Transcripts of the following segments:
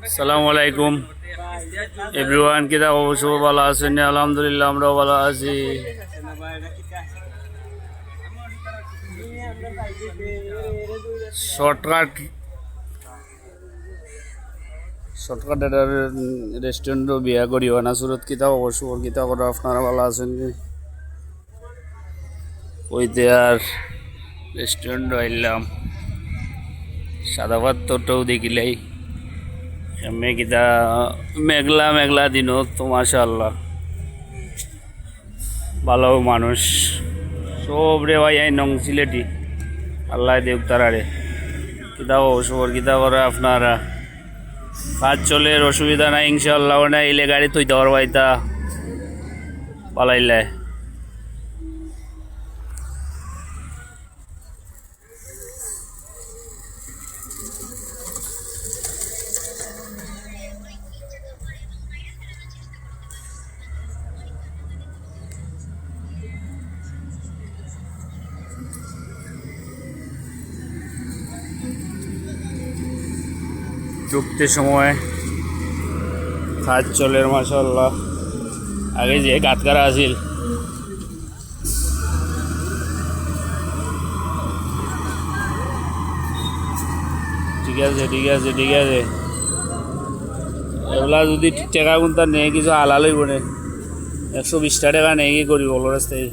আসসালামু আলাইকুম এভরিওয়ান, কিতা অবশ্য ভালো আছেন? আলহামদুলিল্লাহ আমরাও ভালো আছি। শর্টকাট একটা রেস্টুরেন্টও বিয়া করিও না সুরত, কিতা অবশ্য কিতা করো আপনারা ভালো আছেন? ওইতে আর রেস্টুরেন্ট আইলাম, সাদা ভাত তোটাও দেখিলাই মেঘিতা মেঘলা মেঘলা দিনও তো মাশাআল্লাহ ভালো মানুষ সব রে ভাই আই নং সিলেটি আল্লাহ দেব তারারে কিতা অবসর কিতা করে আপনারা কাজ চলে অসুবিধা নাই ইনশাআল্লাহ। না এলে গাড়ি তুই দেওয়ার বাইতা পালাইলে ঢুকতে সময় কাজ চলে মাশাআল্লাহ। আগে যে গাত করা আছিল ঠিক আছে ঠিক আছে ঠিক আছে, এগুলা যদি টাকা গুনতা নেই কিছু হালাল হইব না। 120 টাকা নেই কি করি বলো রাস্তায়।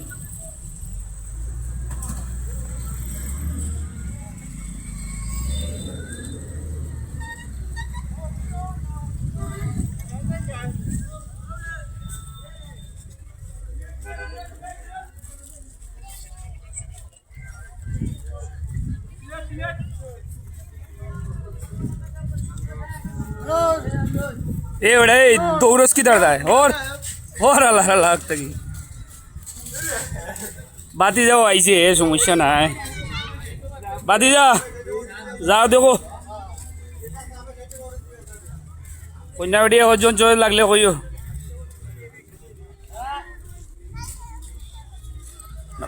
ए बड़े दौरस की दर्द है और अल्लाह अल्लाह तक बाती जाओ ऐसे है समस्या ना है बाती जाओ देखो কন্যা বেটি হজন চলে লাগলে কইও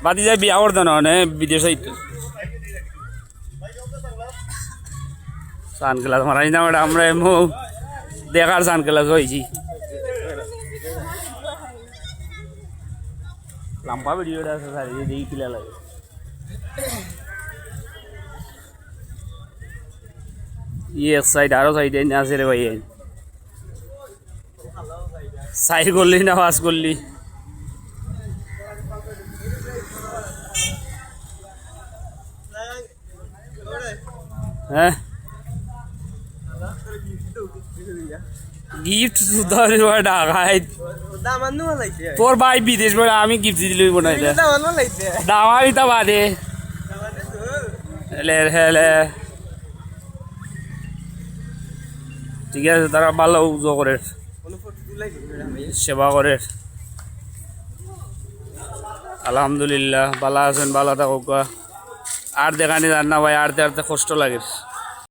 বাতি যায় বিয়া করতে না বিদেশ সান ক্লাস মারাই না আমরা এমন দেখার সান ক্লাস হয়েছি লম্বা ভিডিওটা আছে স্যার এই দেখি কিলা লাগে এক সাইড আরো সাইডে আছে রে ভাই সাইড করলি না পাস করলি হ্যাঁ গিফট তোর ভাই বিদেশ বলে আমি গিফট দিল দামাবি তা বাদে ঠিক আছে তারা ভালো উজো করে সেবা করে আলহামদুলিল্লাহ ভালো আছেন ভালো থাকুক আর দেখানি জান না ভাই আর কষ্ট লাগে।